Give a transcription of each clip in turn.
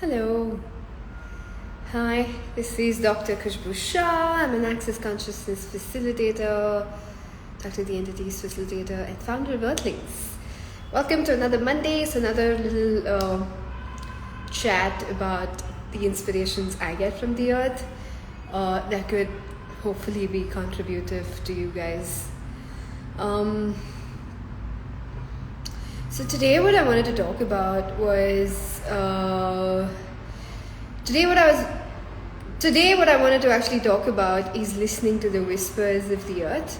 Hello. Hi, this is Dr Khushboo Shah. I'm an Access Consciousness Facilitator, Dr. The Entities Facilitator, and founder of Earthlings. Welcome to another Monday. So another little chat about the inspirations I get from the earth that could hopefully be contributive to you guys. So today what I wanted to talk about was today what I wanted to actually talk about is listening to the whispers of the earth,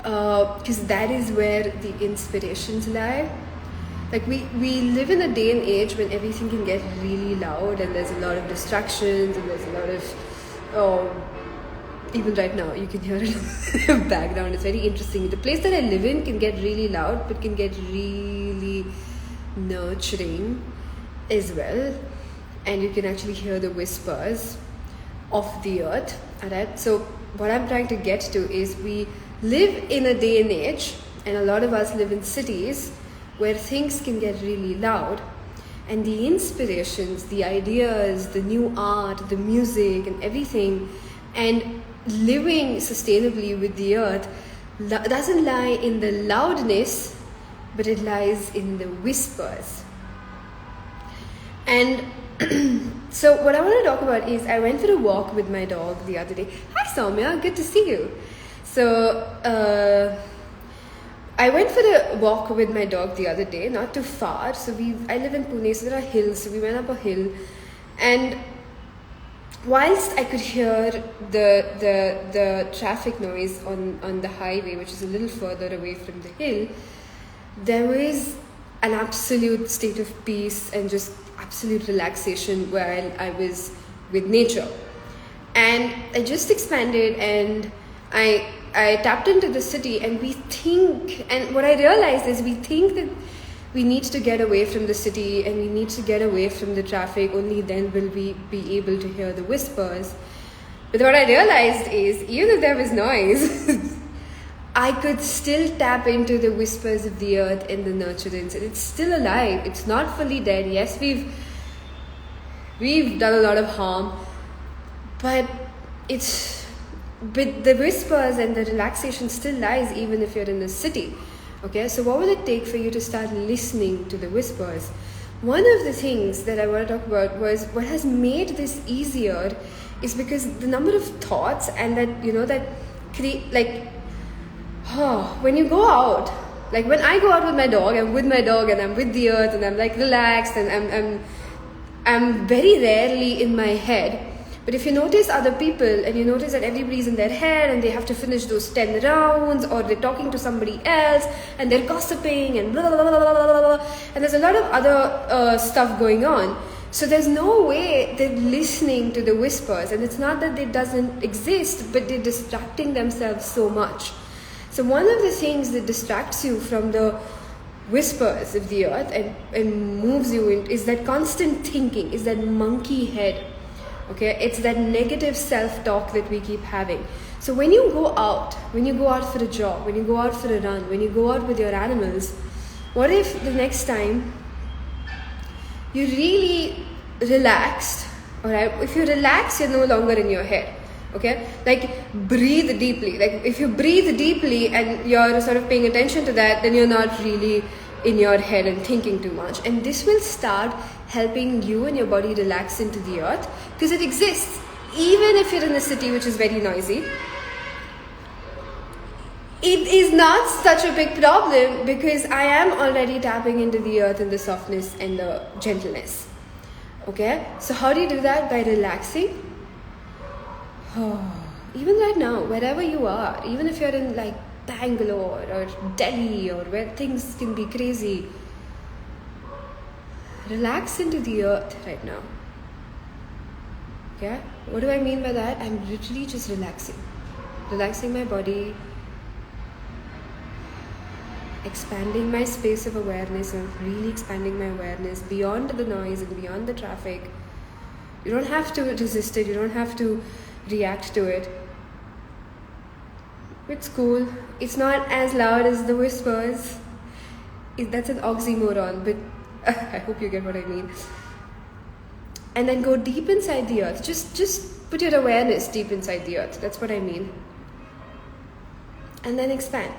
because that is where the inspirations lie. Like we live in a day and age when everything can get really loud and there's a lot of distractions and there's a lot of even right now you can hear it in the background. It's very interesting. The place that I live in can get really loud but can get really nurturing as well, and you can actually hear the whispers of the earth. Alright, so what I'm trying to get to is we live in a day and age, and a lot of us live in cities where things can get really loud, and the inspirations, the ideas, the new art, the music and everything, and living sustainably with the earth doesn't lie in the loudness, but it lies in the whispers. And so what I want to talk about is I went for a walk with my dog the other day. Hi Soumya, good to see you. So I went for a walk with my dog the other day, not too far. So I live in Pune, so there are hills. So we went up a hill, and whilst I could hear the traffic noise on the highway, which is a little further away from the hill, there was an absolute state of peace and just absolute relaxation while I was with nature. And I just expanded and I tapped into the city, and we think, and what I realized is we think that we need to get away from the city and we need to get away from the traffic, only then will we be able to hear the whispers. But what I realized is even if there was noise, I could still tap into the whispers of the earth and the nurturance, and it's still alive. It's not fully dead. Yes, we've done a lot of harm, but the whispers and the relaxation still lies even if you're in the city. Okay, so what will it take for you to start listening to the whispers? One of the things that I want to talk about was what has made this easier is because the number of thoughts and that create, when you go out, like when I go out with my dog, I'm with my dog and I'm with the earth and I'm like relaxed and I'm very rarely in my head. But if you notice other people and you notice that everybody's in their head and they have to finish those 10 rounds, or they're talking to somebody else and they're gossiping and blah, blah, blah, blah, blah, blah, and there's a lot of other stuff going on. So there's no way they're listening to the whispers, and it's not that it doesn't exist, but they're distracting themselves so much. So one of the things that distracts you from the whispers of the earth and moves you in is that constant thinking, is that monkey head. Okay, it's that negative self-talk that we keep having. So when you go out for a jog, when you go out for a run, when you go out with your animals, what if the next time you're really relaxed? Alright, if you relax, you're no longer in your head. Okay, like breathe deeply. Like if you breathe deeply and you're sort of paying attention to that, then you're not really in your head and thinking too much, and this will start helping you and your body relax into the earth, because it exists even if you're in a city which is very noisy. It is not such a big problem because I am already tapping into the earth and the softness and the gentleness. Okay, so how do you do that? By relaxing. Even right now, wherever you are, even if you're in like Bangalore or Delhi or where things can be crazy, relax into the earth right now. Okay, what do I mean by that? I'm literally just relaxing my body, expanding my space of awareness, and really expanding my awareness beyond the noise and beyond the traffic. You don't have to resist it, you don't have to react to it. It's cool. It's not as loud as the whispers. That's an oxymoron, but I hope you get what I mean. And then go deep inside the earth. Just put your awareness deep inside the earth. That's what I mean. And then expand.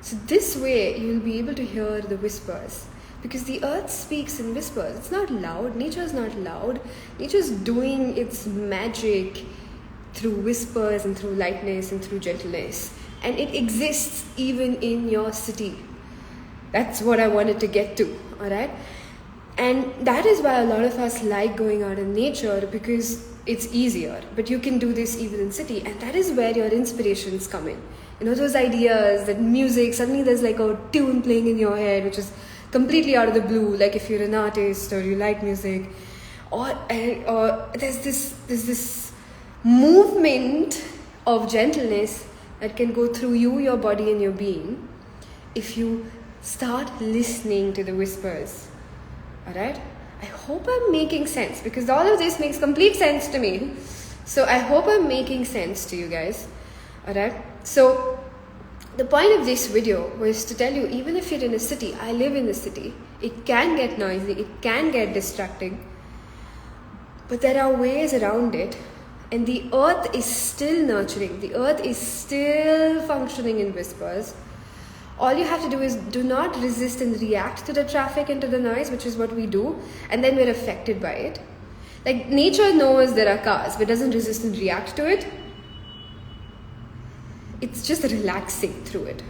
So this way you'll be able to hear the whispers. Because the earth speaks in whispers. It's not loud. Nature is not loud. Nature's doing its magic through whispers and through lightness and through gentleness. And it exists even in your city. That's what I wanted to get to, alright? And that is why a lot of us like going out in nature, because it's easier. But you can do this even in city, and that is where your inspirations come in. You know, those ideas, that music, suddenly there's like a tune playing in your head, which is completely out of the blue, like if you're an artist or you like music. Or there's this movement of gentleness that can go through you, your body and your being, if you start listening to the whispers. Alright? I hope I'm making sense, because all of this makes complete sense to me. So I hope I'm making sense to you guys. Alright? So the point of this video was to tell you, even if you're in a city, I live in a city, it can get noisy, it can get distracting, but there are ways around it. And the earth is still nurturing. The earth is still functioning in whispers. All you have to do is do not resist and react to the traffic and to the noise, which is what we do. And then we're affected by it. Like nature knows there are cars, but doesn't resist and react to it. It's just relaxing through it.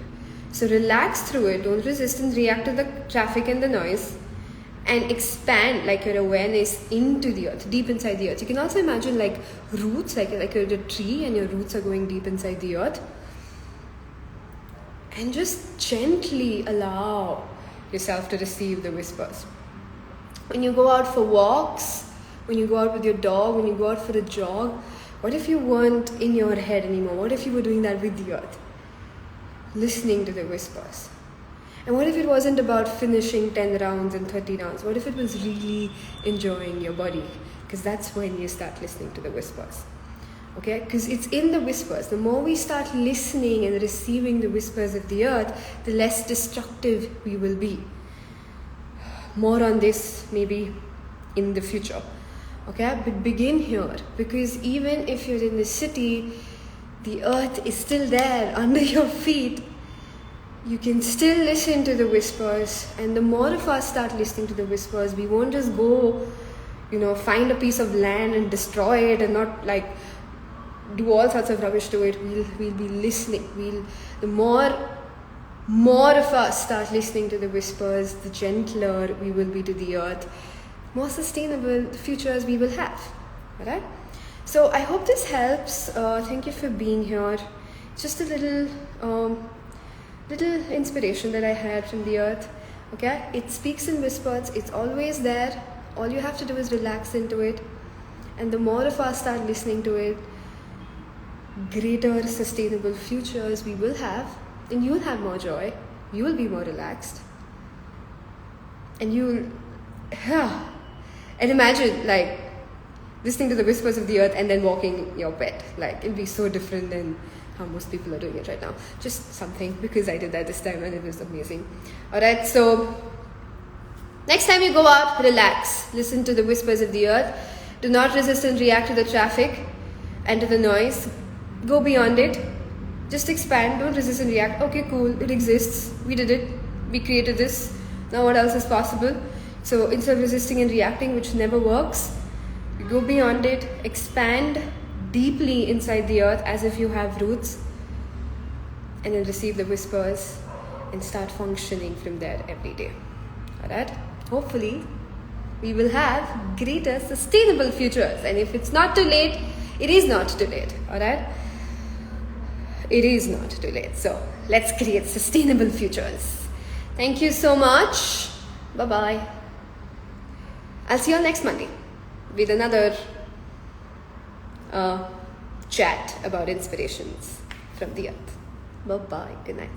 So relax through it. Don't resist and react to the traffic and the noise. And expand like your awareness into the earth, deep inside the earth. You can also imagine like roots, like you're a tree and your roots are going deep inside the earth. And just gently allow yourself to receive the whispers. When you go out for walks, when you go out with your dog, when you go out for a jog, what if you weren't in your head anymore? What if you were doing that with the earth? Listening to the whispers. And what if it wasn't about finishing 10 rounds and 30 rounds? What if it was really enjoying your body? Because that's when you start listening to the whispers. Okay? Because it's in the whispers. The more we start listening and receiving the whispers of the earth, the less destructive we will be. More on this maybe in the future. Okay? But begin here. Because even if you're in the city, the earth is still there under your feet. You can still listen to the whispers, and the more of us start listening to the whispers, we won't just go, find a piece of land and destroy it and not like do all sorts of rubbish to it. We'll be listening. The more of us start listening to the whispers, the gentler we will be to the earth, more sustainable futures we will have. Alright? So I hope this helps. Thank you for being here. Just a little inspiration that I had from the earth. Okay, it speaks in whispers. It's always there. All you have to do is relax into it, and the more of us start listening to it, greater sustainable futures we will have, and you'll have more joy, you will be more relaxed, and and imagine like listening to the whispers of the earth and then walking your pet. Like it'll be so different than how most people are doing it right now. Just something, because I did that this time and it was amazing. Alright, so next time you go out, relax. Listen to the whispers of the earth. Do not resist and react to the traffic and to the noise. Go beyond it. Just expand. Don't resist and react. Okay, cool. It exists. We did it. We created this. Now what else is possible? So instead of resisting and reacting, which never works, you go beyond it. Expand deeply inside the earth as if you have roots, and then receive the whispers and start functioning from there every day. Alright? Hopefully we will have greater sustainable futures, and if it's not too late, it is not too late. Alright? It is not too late. So let's create sustainable futures. Thank you so much. Bye bye. I'll see you all next Monday with another chat about inspirations from the earth. Bye bye. Good night.